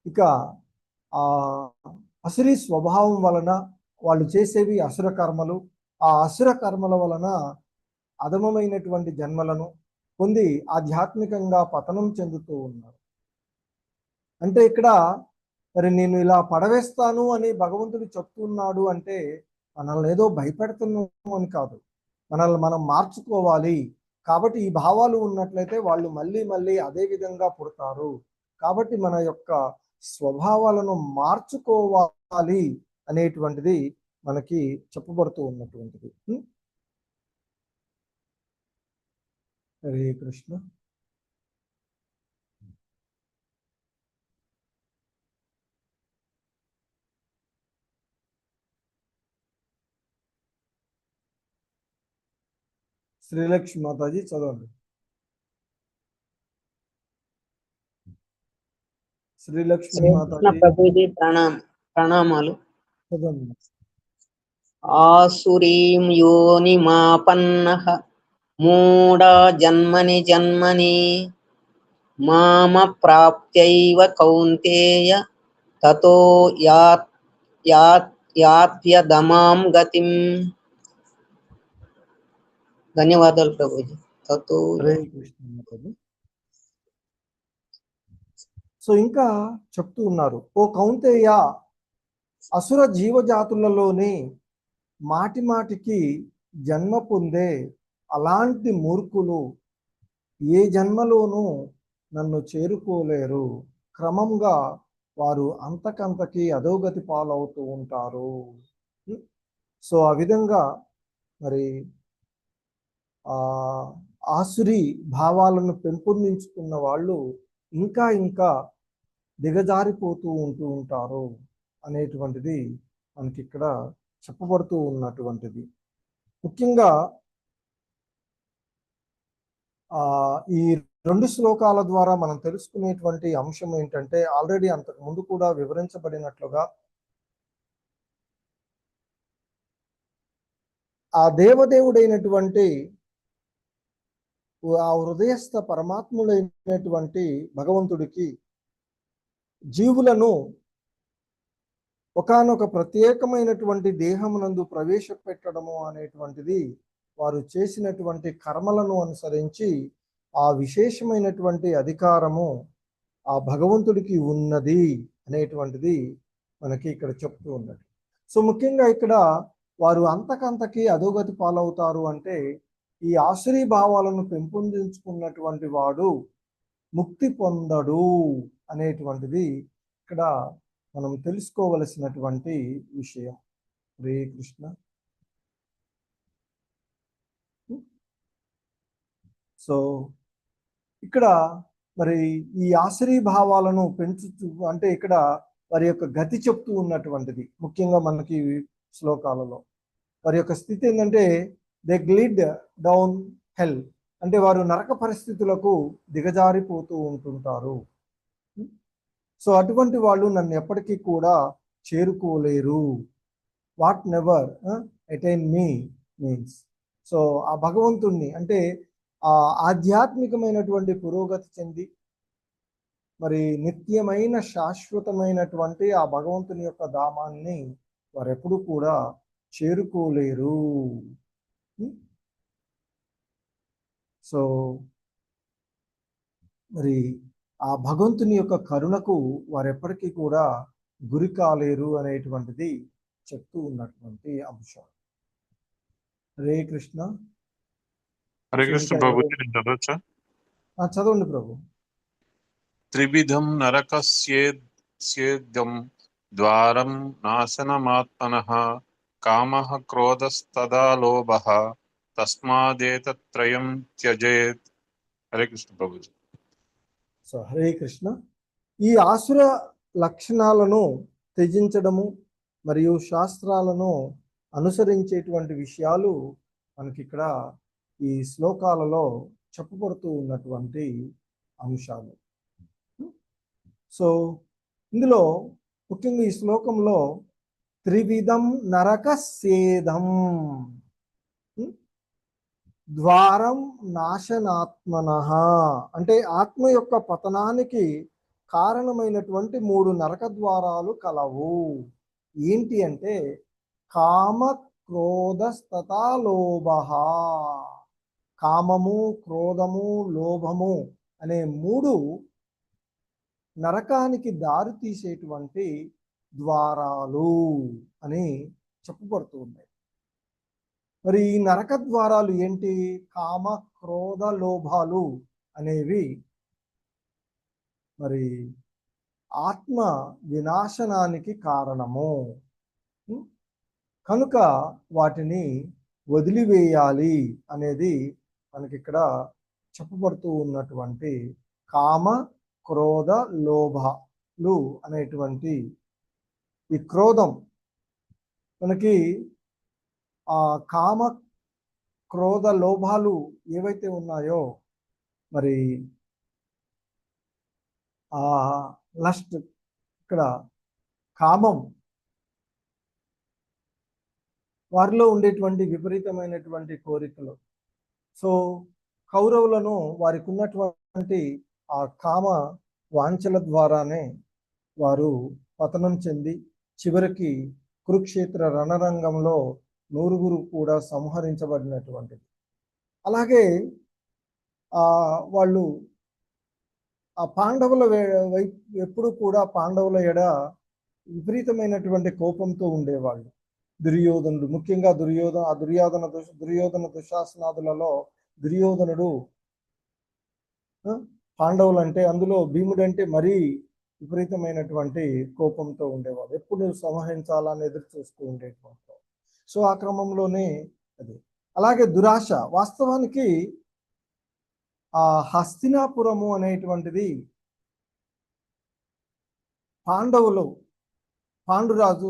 ఇక ఆ అసురీ స్వభావం వలన వాళ్ళు చేసేవి అసుర కర్మలు, ఆ అసుర కర్మల వలన అధమమైనటువంటి జన్మలను పొంది ఆధ్యాత్మికంగా పతనం చెందుతూ ఉన్నారు. అంటే ఇక్కడ మరి నేను ఇలా పడవేస్తాను అని భగవంతుడు చెప్తున్నాడు అంటే మనల్ని ఏదో భయపెడుతున్నాము అని కాదు, మనల్ని మనం మార్చుకోవాలి. కాబట్టి ఈ భావాలు ఉన్నట్లయితే వాళ్ళు మళ్ళీ అదే విధంగా పుడతారు. కాబట్టి మన యొక్క స్వభావాలను మార్చుకోవాలి అనేటువంటిది మనకి చెప్పబడుతూ ఉన్నటువంటిది. హరే కృష్ణ. శ్రీలక్ష్మి మాతాజీ చదవండి. శ్రీలక్ష్మి మాతాజీ ప్రభుజీ ప్రణామాలు. చదవండి. ఆసురీం యోనిమాపన్నః మూఢా జన్మని మామ ప్రాప్త్యైవ కౌంతేయ తతో యాత్యదమాం గతిం. ధన్యవాదాలు ప్రభుజీ. తతో హరే కృష్ణ ప్రభు. సో ఇంకా చెప్తూ ఉన్నారు, ఓ కౌంతేయ, అసుర జీవజాతులలోని మాటి మాటికి జన్మ పొందే అలాంటి మూర్ఖులు ఏ జన్మలోనూ నన్ను చేరుకోలేరు. క్రమంగా వారు అంతకంతకి అధోగతి పాలవుతూ ఉంటారు. సో ఆ విధంగా మరి ఆసురి భావాలను పెంపొందించుకున్న వాళ్ళు ఇంకా ఇంకా దిగజారిపోతూ ఉంటారు అనేటువంటిది మనకి ఇక్కడ చెప్పబడుతూ ఉన్నటువంటిది. ముఖ్యంగా ఈ 2 శ్లోకాల ద్వారా మనం తెలుసుకునేటువంటి అంశం ఏంటంటే, ఆల్రెడీ అంతకు ముందు కూడా వివరించబడినట్లుగా ఆ దేవదేవుడైనటువంటి ఆ హృదయస్థ పరమాత్ముడైనటువంటి భగవంతుడికి జీవులను ఒకానొక ప్రత్యేకమైనటువంటి దేహమునందు ప్రవేశపెట్టడము అనేటువంటిది వారు చేసినటువంటి కర్మలను అనుసరించి ఆ విశేషమైనటువంటి అధికారము ఆ భగవంతుడికి ఉన్నది అనేటువంటిది మనకి ఇక్కడ చెప్తూ ఉన్నది. సో ముఖ్యంగా ఇక్కడ వారు అంతకంతకి అధోగతి పాలవుతారు అంటే, ఈ ఆశ్రీ భావాలను పెంపొందించుకున్నటువంటి వాడు ముక్తి పొందడు అనేటువంటిది ఇక్కడ మనం తెలుసుకోవలసినటువంటి విషయం. హరే కృష్ణ. సో ఇక్కడ మరి ఈ ఆశ్రీ భావాలను పెంచుతూ అంటే ఇక్కడ వారి యొక్క గతి చెప్తూ ఉన్నటువంటిది ముఖ్యంగా మనకి శ్లోకాలలో వారి యొక్క స్థితి ఏంటంటే, దే గ్లిడ్ డౌన్ హెల్, అంటే వారు నరక పరిస్థితులకు దిగజారిపోతూ ఉంటుంటారు. సో అటువంటి వాళ్ళు నన్ను ఎప్పటికీ కూడా చేరుకోలేరు. What never attain me means, so ఆ భగవంతుణ్ణి అంటే ఆ ఆధ్యాత్మికమైనటువంటి పురోగతి చెంది మరి నిత్యమైన శాశ్వతమైనటువంటి ఆ భగవంతుని యొక్క ధామాన్ని వారెప్పుడు కూడా చేరుకోలేరు. సో మరి ఆ భగవంతుని యొక్క కరుణకు వారెప్పటికీ కూడా గురి కాలేరు అనేటువంటిది చెప్తూ ఉన్నటువంటి అంశం. హరే కృష్ణ. హరే కృష్ణ ప్రభు, నేను చదవచ్చా? చదవండి ప్రభు. త్రివిధం నరకస్యేదం ద్వారం నాశనమాత్మనః కామః క్రోధస్తదా లోభః తస్మాదేతత్రయం త్యజేత్. హరే కృష్ణ ప్రభుజీ. సో హరే కృష్ణ. ఈ ఆసుర లక్షణాలను త్యజించడము మరియు శాస్త్రాలను అనుసరించేటువంటి విషయాలు మనకి ఇక్కడ ఈ శ్లోకాలలో చెప్పబడుతూ ఉన్నటువంటి అంశాలు. సో ఇందులో ముఖ్యంగా ఈ శ్లోకంలో త్రివిధం నరకస్యేదం ద్వారం నాశనాత్మనః, అంటే ఆత్మ యొక్క పతనానికి కారణమైనటువంటి 3 నరక ద్వారాలు కలవు. ఏంటి అంటే కామ క్రోధస్తథా లోభః. కామము, క్రోధము, లోభము అనే 3 నరకానికి దారి తీసేటువంటి ద్వారాలు అని చెప్పబడుతూ ఉన్నాయి. మరి ఈ నరక ద్వారాలు ఏంటి? కామ క్రోధ లోభాలు అనేవి మరి ఆత్మ వినాశనానికి కారణము కనుక వాటిని వదిలివేయాలి అనేది మనకి ఇక్కడ చెప్పబడుతూ ఉన్నటువంటి కామ క్రోధ లోభాలు అనేటువంటి ఈ క్రోధం మనకి ఆ కామ క్రోధ లోభాలు ఏవైతే ఉన్నాయో మరి ఆ లస్ట్ ఇక్కడ కామం వారిలో ఉండేటువంటి విపరీతమైనటువంటి కోరికలు. సో కౌరవులను వారికి ఉన్నటువంటి ఆ కామ వాంఛల ద్వారానే వారు పతనం చెంది చివరికి కురుక్షేత్ర రణరంగంలో 100 కూడా సంహరించబడినటువంటిది. అలాగే వాళ్ళు ఆ పాండవుల ఎప్పుడు కూడా పాండవుల ఎడ విపరీతమైనటువంటి కోపంతో ఉండేవాళ్ళు. దుర్యోధనుడు, ముఖ్యంగా దుర్యోధన దుశ్శాసనాదులలో దుర్యోధనుడు పాండవులు అంటే, అందులో భీముడు అంటే మరీ విపరీతమైనటువంటి కోపంతో ఉండేవాడు. ఎప్పుడు సంహరించాలని ఎదురు చూస్తూ ఉండేటువంటి. సో ఆ క్రమంలోనే అది. అలాగే దురాశ. వాస్తవానికి ఆ హస్తినాపురము అనేటువంటిది పాండురాజు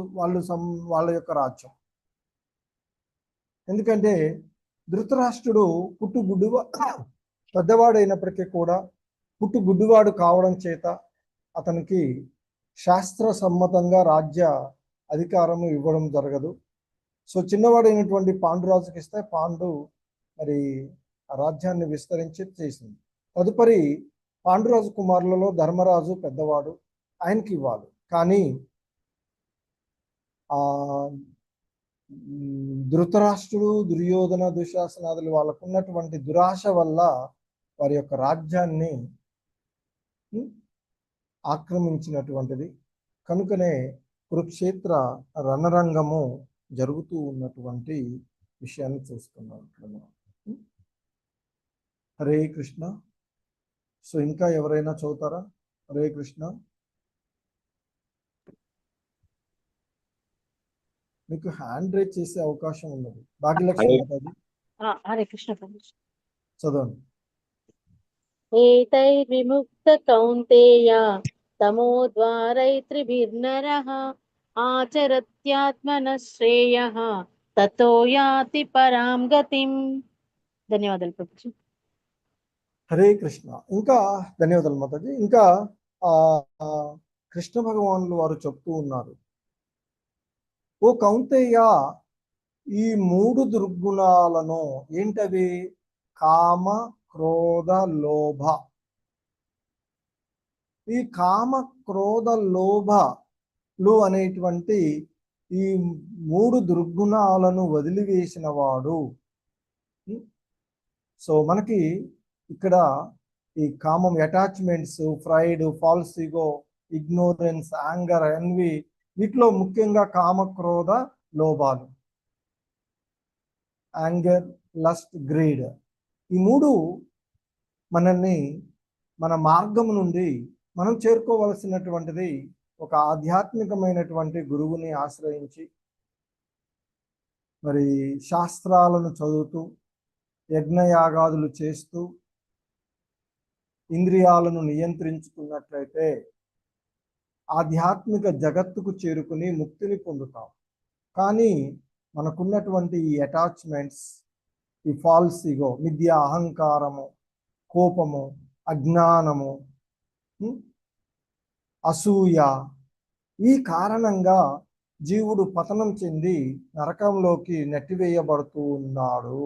వాళ్ళ యొక్క రాజ్యం. ఎందుకంటే ధృతరాష్ట్రుడు పెద్దవాడైనప్పటికీ కూడా గుడ్డివాడు కావడం చేత అతనికి శాస్త్ర సమ్మతంగా రాజ్య అధికారము ఇవ్వడం జరగదు. సో చిన్నవాడైనటువంటి పాండురాజుకి ఇస్తే పాండు మరి ఆ రాజ్యాన్ని విస్తరించి చేసింది. తదుపరి పాండురాజు కుమారులలో ధర్మరాజు పెద్దవాడు, ఆయనకి ఇవ్వాలి. కానీ ధృతరాష్ట్రుడు, దుర్యోధన, దుశ్శాసనాదులు వాళ్ళకు ఉన్నటువంటి దురాశ వల్ల వారి యొక్క రాజ్యాన్ని ఆక్రమించినటువంటిది. కనుకనే కురుక్షేత్ర రణరంగము జరుగుతూ ఉన్నటువంటి విషయాన్ని చూస్తున్నాం ఇక్కడ మనం. హరే కృష్ణ. సో ఇంకా ఎవరైనా చదువుతారా? హరే కృష్ణ. మీకు హ్యాండ్ రైజ్ చేసే అవకాశం ఉన్నది. భాగ్యలక్ష్మి మాతాజీ హరే కృష్ణ ప్రభుజీ. చదవండి. ఏతైర్విముక్త కౌంతేయ తమోద్వారైత్రిభిర్నరః ఆచరత్యాత్మన శ్రేయః తతో యాతి పరాం గతిం. ధన్యవాదాలు ప్రభుజీ. హరే కృష్ణ. ఇంకా ధన్యవాదాలు మాతాజీ. ఇంకా కృష్ణ భగవానులు వారు చెప్తూ ఉన్నారు, ఓ కౌంతేయ, ఈ 3 దుర్గుణాలను, ఏంటవి? కామ, క్రోధ, లోభ. ఈ కామ, క్రోధ, లోభలు అనేటువంటి ఈ 3 దుర్గుణాలను వదిలివేసిన వాడు. సో మనకి ఇక్కడ ఈ కామం, attachments, pride, false ego, ignorance, anger, envy, వీటిలో ముఖ్యంగా కామ, క్రోధ, లోభాలు, యాంగర్, లస్ట్, గ్రీడ్, ఈ 3 మనల్ని మన మార్గం నుండి మనం చేరుకోవలసినటువంటిది ఒక ఆధ్యాత్మికమైనటువంటి గురువుని ఆశ్రయించి మరి శాస్త్రాలను చదువుతూ యజ్ఞయాగాదులు చేస్తూ ఇంద్రియాలను నియంత్రించుకున్నట్లయితే ఆధ్యాత్మిక జగత్తుకు చేరుకుని ముక్తిని పొందుతాం. కానీ మనకున్నటువంటి ఈ అటాచ్మెంట్స్, ఈ ఫాల్స్ ఈగో, మిథ్య అహంకారము, కోపము, అజ్ఞానము, అసూయ, ఈ కారణంగా జీవుడు పతనం చెంది నరకంలోకి నెట్టివేయబడుతూ ఉన్నాడు.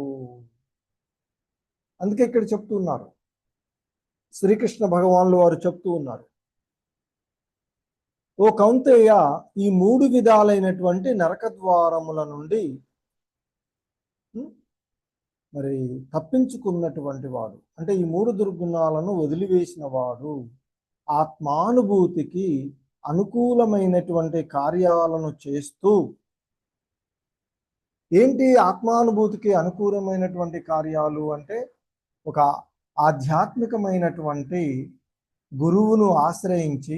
అందుకే ఇక్కడ చెప్తున్నారు, శ్రీకృష్ణ భగవానులు వారు చెప్తూ ఉన్నారు, ఓ కౌంతేయ, ఈ 3 విధాలైనటువంటి నరక ద్వారముల నుండి మరి తప్పించుకున్నటువంటి వాడు, అంటే ఈ 3 దుర్గుణాలను వదిలివేసిన వాడు ఆత్మానుభూతికి అనుకూలమైనటువంటి కార్యాలను చేస్తూ, ఏంటి ఆత్మానుభూతికి అనుకూలమైనటువంటి కార్యాలు అంటే, ఒక ఆధ్యాత్మికమైనటువంటి గురువును ఆశ్రయించి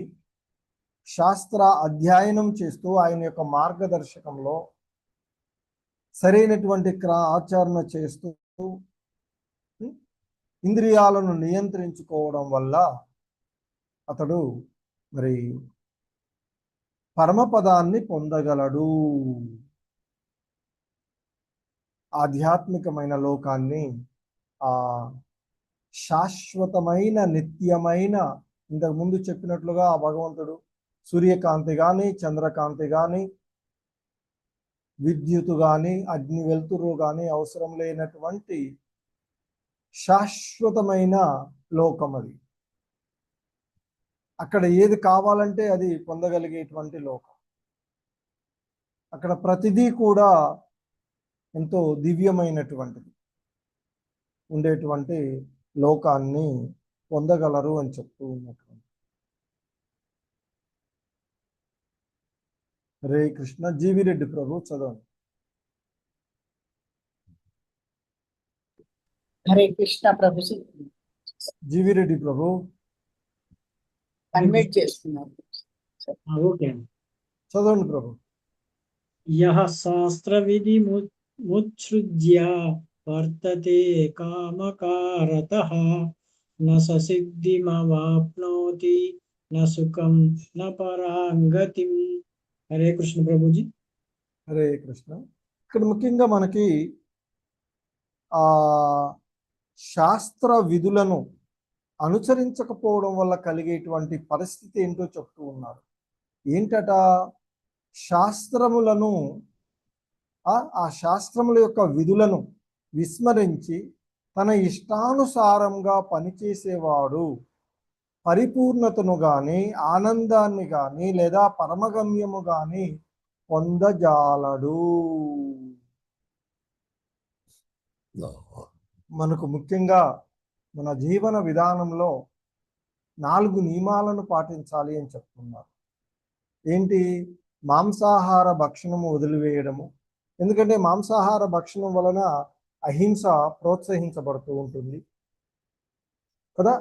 శాస్త్ర అధ్యయనం చేస్తూ ఆయన యొక్క మార్గదర్శకంలో సరైనటువంటి ఆచరణ చేస్తూ ఇంద్రియాలను నియంత్రించుకోవడం వల్ల అతడు మరి పరమపదాన్ని పొందగలడు. ఆధ్యాత్మికమైన లోకాన్ని, ఆ శాశ్వతమైన నిత్యమైన, ఇంతకు ముందు చెప్పినట్లుగా ఆ భగవంతుడు సూర్యకాంతి కానీ, చంద్రకాంతి కానీ, విద్యుత్ కానీ, అగ్ని వెలుతురు కానీ అవసరం లేనటువంటి శాశ్వతమైన లోకం అది. అక్కడ ఏది కావాలంటే అది పొందగలిగేటువంటి లోకం. అక్కడ ప్రతిదీ కూడా ఎంతో దివ్యమైనటువంటిది ఉండేటువంటి లోకాన్ని పొందగలరు అని చెప్తూ ఉన్నటువంటి. హరే కృష్ణ. జీవిరెడ్డి ప్రభు చదవండి. హరే కృష్ణ ప్రభుజీ. జీవిరెడ్డి ప్రభు అన్మ్యూట్ చేస్తున్నారు. ఓకే. చదవండి ప్రభు. యః శాస్త్రవిధి ముత్సృజ్య వర్తతే కామకారతః న స సిద్ధిమవాప్నోతి న సుఖం న పరాంగతిం. హరే కృష్ణ ప్రభుజీ. హరే కృష్ణ. ఇక్కడ ముఖ్యంగా మనకి ఆ శాస్త్ర విధులను అనుసరించకపోవడం వల్ల కలిగేటువంటి పరిస్థితి ఏంటో చెప్తూ ఉన్నారు. ఏంటట? శాస్త్రములను ఆ శాస్త్రముల యొక్క విధులను విస్మరించి తన ఇష్టానుసారంగా పనిచేసేవాడు పరిపూర్ణతను గాని ఆనందాన్ని గాని లేదా పరమగమ్యము గాని పొందజాలడు. మనకు ముఖ్యంగా మన జీవన విధానంలో 4 నియమాలను పాటించాలి అని చెప్తున్నారు. ఏంటి? మాంసాహార భక్షణము వదిలివేయడము. ఎందుకంటే మాంసాహార భక్షణం వలన అహింస ప్రోత్సహించబడుతూ ఉంటుంది కదా.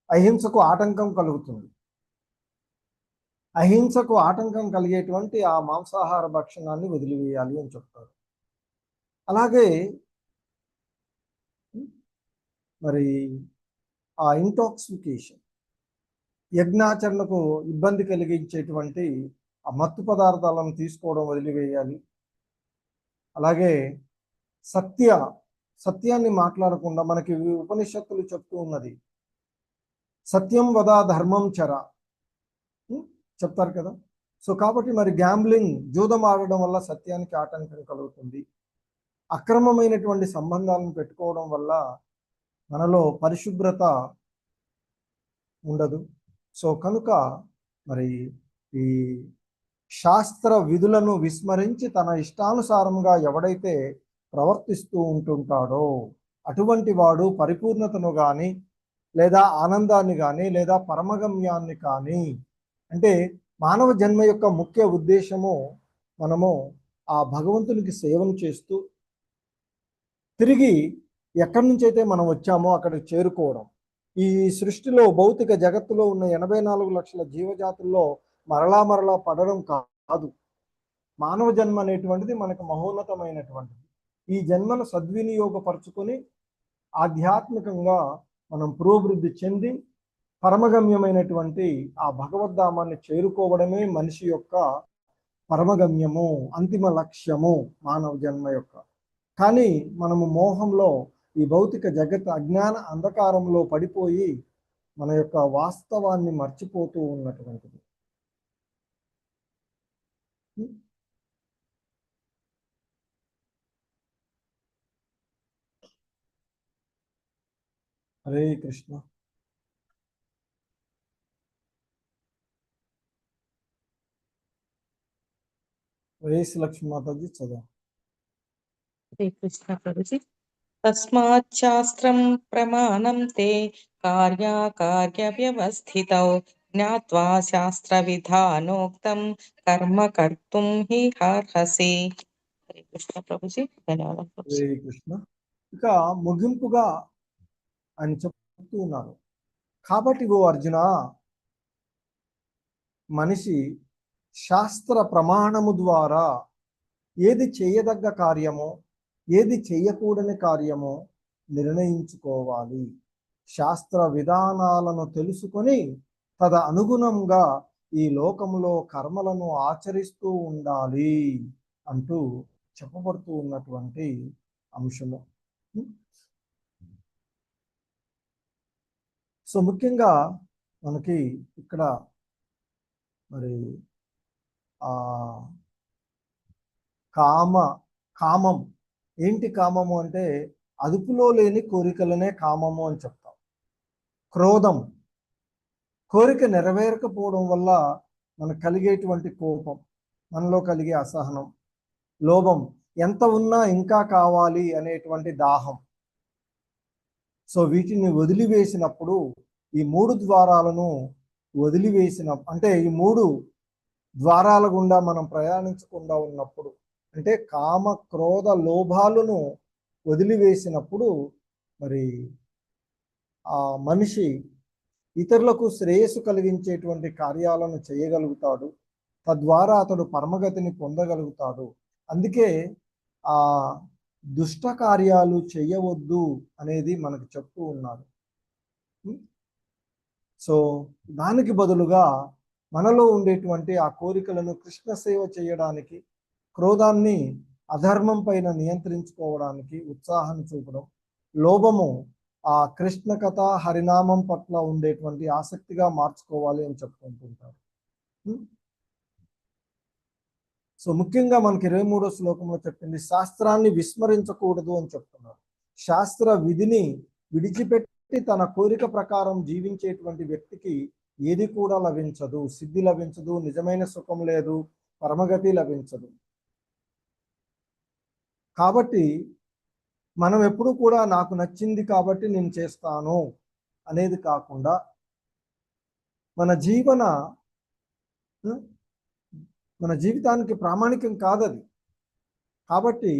అహింసకు ఆటంకం కలుగుతుంది. అహింసకు ఆటంకం కలిగేటువంటి ఆ మాంసాహార భక్షణాన్ని వదిలివేయాలి అని చెప్తారు. అలాగే మరి ఆ ఇంటాక్సికేషన్, యజ్ఞాచరణకు ఇబ్బంది కలిగించేటువంటి ఆ మత్తు పదార్థాలను తీసుకోవడం వదిలివేయాలి. అలాగే సత్యాన్ని మాట్లాడకుండా, మనకి ఉపనిషత్తులు చెప్తూ ఉన్నది సత్యం వద ధర్మం చర చెప్తారు కదా. సో కాబట్టి మరి గ్యాంబ్లింగ్, జూదం ఆడడం వల్ల సత్యానికి ఆటంకం కలుగుతుంది. అక్రమమైనటువంటి సంబంధాలను పెట్టుకోవడం వల్ల మనలో పరిశుభ్రత ఉండదు. సో కనుక మరి ఈ శాస్త్ర విధులను విస్మరించి తన ఇష్టానుసారంగా ఎవడైతే ప్రవర్తిస్తూ ఉంటుంటాడో అటువంటి వాడు పరిపూర్ణతను కానీ లేదా ఆనందాన్ని కానీ లేదా పరమగమ్యాన్ని కానీ, అంటే మానవ జన్మ యొక్క ముఖ్య ఉద్దేశము మనము ఆ భగవంతునికి సేవను చేస్తూ తిరిగి ఎక్కడి నుంచి అయితే మనం వచ్చామో అక్కడికి చేరుకోవడం. ఈ సృష్టిలో భౌతిక జగత్తులో ఉన్న 84 లక్షల జీవజాతుల్లో మరలా పడడం కాదు. మానవ జన్మ అనేటువంటిది మనకు మహోన్నతమైనటువంటిది. ఈ జన్మను సద్వినియోగపరుచుకొని ఆధ్యాత్మికంగా మనం పురోభివృద్ధి చెంది పరమగమ్యమైనటువంటి ఆ భగవద్ధామాన్ని చేరుకోవడమే మనిషి యొక్క పరమగమ్యము, అంతిమ లక్ష్యము మానవ జన్మ యొక్క. కానీ మనము మోహంలో, ఈ భౌతిక జగత్ అజ్ఞాన అంధకారంలో పడిపోయి మన యొక్క వాస్తవాన్ని మర్చిపోతూ ఉన్నటువంటిది. హరే కృష్ణ. రేసి లక్ష్మీ మాతాజీ చదువు. హరే కృష్ణ ప్రభుజీ. తస్మాత్ శాస్త్రం ప్రమాణం తే కార్యాకార్య వ్యవస్థితౌ జ్ఞాత్వా శాస్త్ర విధానోక్తం కర్మ కర్తుం హి అర్హసి. హరే కృష్ణ ప్రభుజీ. ధన్యవాదాలు ప్రభుజీ. హరే కృష్ణ. ఇక ముగింపుగా ఆయన చెప్తూ ఉన్నారు. కాబట్టి ఓ అర్జున, మనిషి శాస్త్ర ప్రమాణము ద్వారా ఏది చేయదగ్గ కార్యమో ఏది చేయకూడని కార్యమో నిర్ణయించుకోవాలి. శాస్త్ర విధానాలను తెలుసుకొని తదనుగుణంగా ఈ లోకంలో కర్మలను ఆచరిస్తూ ఉండాలి అంటూ చెప్పబడుతూ ఉన్నటువంటి అంశము. సో ముఖ్యంగా మనకి ఇక్కడ మరి ఆ కామం ఏంటి? కామము అంటే అదుపులో లేని కోరికలనే కామము అని చెప్తాం. క్రోధం కోరిక నెరవేరకపోవడం వల్ల మనకు కలిగేటువంటి కోపం, మనలో కలిగే అసహనం, లోభం, ఎంత ఉన్నా ఇంకా కావాలి అనేటువంటి దాహం. సో వీటిని వదిలివేసినప్పుడు, ఈ 3 ద్వారాలను వదిలివేసిన అంటే ఈ 3 ద్వారాల గుండా మనం ప్రయాణించకుండా ఉన్నప్పుడు, అంటే కామ క్రోధ లోభాలను వదిలివేసినప్పుడు మరి ఆ మనిషి ఇతరులకు శ్రేయస్సు కలిగించేటువంటి కార్యాలను చేయగలుగుతాడు. తద్వారా అతడు పరమగతిని పొందగలుగుతాడు. అందుకే ఆ దుష్ట కార్యాలు చేయవద్దు అనేది మనకు చెప్తూ ఉన్నారు. సో దానికి బదులుగా మనలో ఉండేటువంటి ఆ కోరికలను కృష్ణ సేవ చేయడానికి, క్రోధాన్ని అధర్మం పైన నియంత్రించుకోవడానికి ఉత్సాహాన్ని చూపడం, లోభము ఆ కృష్ణ కథ హరినామం పట్ల ఉండేటువంటి ఆసక్తిగా మార్చుకోవాలి అని చెప్పుకుంటుంటారు. సో ముఖ్యంగా మనకి 23వ శ్లోకంలో చెప్పింది శాస్త్రాన్ని విస్మరించకూడదు అని చెప్తున్నారు. శాస్త్ర విధిని విడిచిపెట్టి తన కోరిక ప్రకారం జీవించేటువంటి వ్యక్తికి ఏది కూడా లభించదు, సిద్ధి లభించదు, నిజమైన సుఖం లేదు, పరమగతి లభించదు. కాబట్టి మనం ఎప్పుడు కూడా నాకు నచ్చింది కాబట్టి నేను చేస్తాను అనేది కాకుండా మన జీవితానికి ప్రామాణికం కాదది. కాబట్టి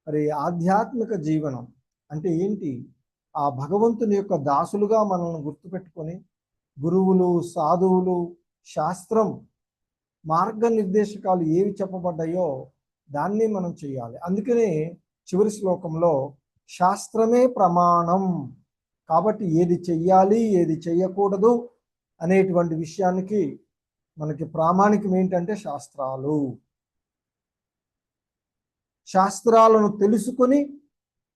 మరి ఆధ్యాత్మిక జీవనం అంటే ఏంటి? ఆ భగవంతుని యొక్క దాసులుగా మనల్ని గుర్తుపెట్టుకొని గురువులు, సాధువులు, శాస్త్రం మార్గనిర్దేశకాలు ఏవి చెప్పబడ్డాయో దాన్ని మనం చేయాలి. అందుకనే చివరి శ్లోకంలో శాస్త్రమే ప్రమాణం, కాబట్టి ఏది చెయ్యాలి ఏది చెయ్యకూడదు అనేటువంటి విషయానికి మనకి ప్రామాణికం ఏంటంటే శాస్త్రాలు. శాస్త్రాలను తెలుసుకొని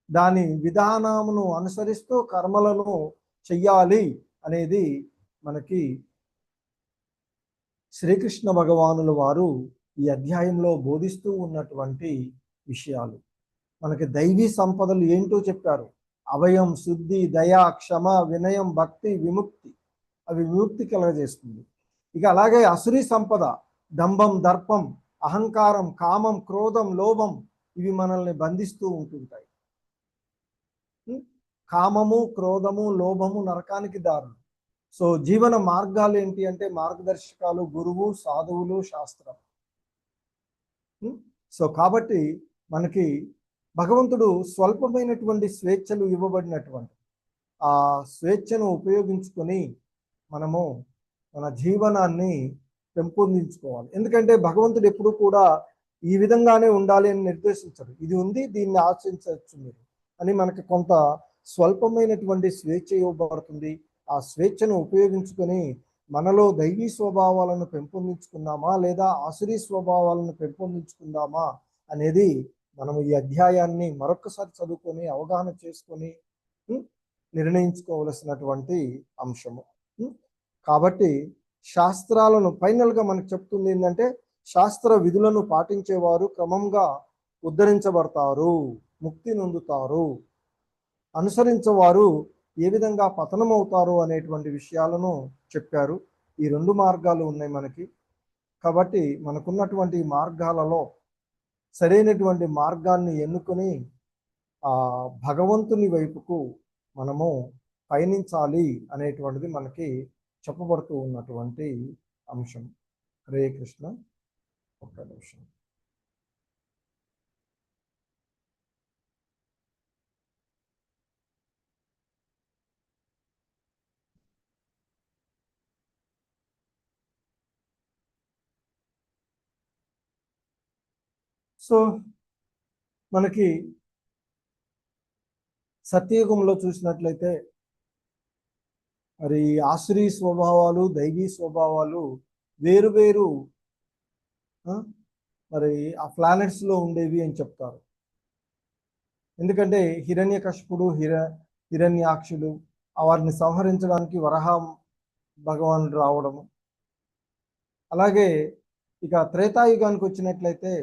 దాని విధానమును అనుసరిస్తూ కర్మలను చెయ్యాలి అనేది మనకి శ్రీకృష్ణ భగవానుల వారు ఈ అధ్యాయంలో బోధిస్తూ ఉన్నటువంటి విషయాలు. మనకి దైవీ సంపదలు ఏంటో చెప్పారు. అభయం, శుద్ధి, దయ, క్షమ, వినయం, భక్తి, విముక్తి. అవి విముక్తి కలగజేస్తుంది. ఇక అలాగే అసురీ సంపద దంభం, దర్పం, అహంకారం, కామం, క్రోధం, లోభం ఇవి మనల్ని బంధిస్తూ ఉంటుంటాయి. కామము, క్రోధము, లోభము నరకానికి దారులు. సో జీవన మార్గాలు ఏంటి అంటే మార్గదర్శకాలు గురువు, సాధువులు, శాస్త్రం. సో కాబట్టి మనకి భగవంతుడు స్వల్పమైనటువంటి స్వేచ్ఛలు ఇవ్వబడినటువంటి ఆ స్వేచ్ఛను ఉపయోగించుకొని మనము మన జీవనాన్ని పెంపొందించుకోవాలి. ఎందుకంటే భగవంతుడు ఎప్పుడు కూడా ఈ విధంగానే ఉండాలి అని నిర్దేశించరు. ఇది ఉంది, దీన్ని ఆశించవచ్చు మీరు అని మనకి కొంత స్వల్పమైనటువంటి స్వేచ్ఛ ఇవ్వబడుతుంది. ఆ స్వేచ్ఛను ఉపయోగించుకొని మనలో దైవీ స్వభావాలను పెంపొందించుకుందామా లేదా ఆసురీ స్వభావాలను పెంపొందించుకుందామా అనేది మనం ఈ అధ్యాయాన్ని మరొకసారి చదువుకొని అవగాహన చేసుకొని నిర్ణయించుకోవలసినటువంటి అంశము. కాబట్టి శాస్త్రాలను ఫైనల్గా మనకు చెప్తుంది ఏంటంటే శాస్త్ర విధులను పాటించేవారు క్రమంగా ఉద్ధరించబడతారు, ముక్తి నొందుతారు. అనుసరించేవారు ఏ విధంగా పతనమవుతారు అనేటువంటి విషయాలను చెప్పారు. ఈ 2 మార్గాలు ఉన్నాయి మనకి. కాబట్టి మనకున్నటువంటి మార్గాలలో సరైనటువంటి మార్గాన్ని ఎన్నుకొని ఆ భగవంతుని వైపుకు మనము పయనించాలి అనేటువంటిది మనకి చెప్పబడుతూ ఉన్నటువంటి అంశం. హరే కృష్ణ. ఒక్క నిమిషం. సో మనకి సత్యయుగంలో చూసినట్లయితే మరి ఆసురీ స్వభావాలు, దైవీ స్వభావాలు వేరు మరి ఆ ప్లానెట్స్లో ఉండేవి అని చెప్తారు. ఎందుకంటే హిరణ్యకశిపుడు, హిరణ్యాక్షుడు వారిని సంహరించడానికి వరాహ భగవానుడు రావడము. అలాగే ఇక త్రేతాయుగానికి వచ్చినట్లయితే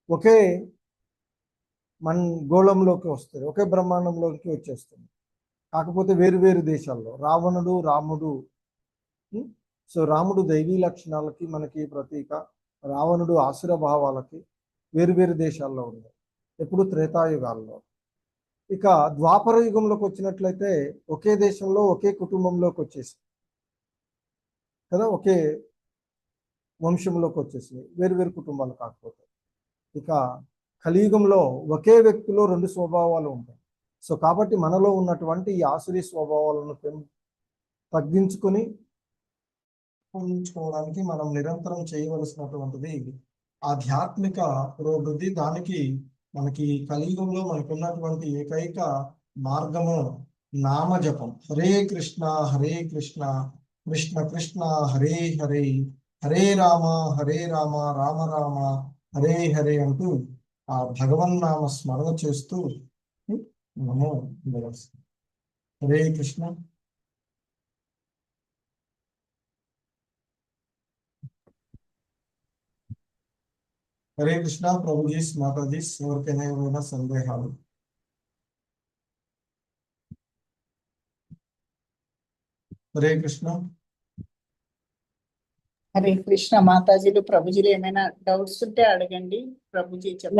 ఒకే గోళంలోకి వస్తుంది, ఒకే బ్రహ్మాండంలోకి వచ్చేస్తుంది. కాకపోతే వేరు వేరు దేశాల్లో రావణుడు, రాముడు సో రాముడు దైవీ లక్షణాలకి మనకి ప్రతీక, రావణుడు ఆసుర భావాలకి వేరు దేశాల్లో ఉన్నాయి, ఎప్పుడు త్రేతాయుగాల్లో. ఇక ద్వాపర యుగంలోకి వచ్చినట్లయితే ఒకే దేశంలో ఒకే కుటుంబంలోకి వచ్చేసి కదా, ఒకే వంశంలోకి వచ్చేసినాయి, వేరు కుటుంబాలు కాకపోతే. ఇక కలియుగంలో ఒకే వ్యక్తిలో 2 స్వభావాలు ఉంటాయి. సో కాబట్టి మనలో ఉన్నటువంటి ఈ ఆసురీ స్వభావాలను తగ్గించుకొని ఉంచుకోవడానికి మనం నిరంతరం చేయవలసినటువంటిది ఆధ్యాత్మిక పురోభివృద్ధి. దానికి మనకి కలియుగంలో మనకు ఉన్నటువంటి ఏకైక మార్గము నామజపం. హరే కృష్ణ కృష్ణ కృష్ణ హరే హరే, హరే రామ రామ రామ హరే హరే అంటూ ఆ భగవన్నామ స్మరణ చేస్తూ మనము ఉండవలసింది. హరే కృష్ణ. హరే కృష్ణ ప్రభుజీస్ మాతాజీస్, ఎవరికైనా ఏమైనా సందేహాలు? హరే కృష్ణ. హరే కృష్ణ మాతాజీలు ప్రభుజీలు ఏమైనా డౌట్స్ ఉంటే అడగండి, ప్రభుజీ చెప్తారు.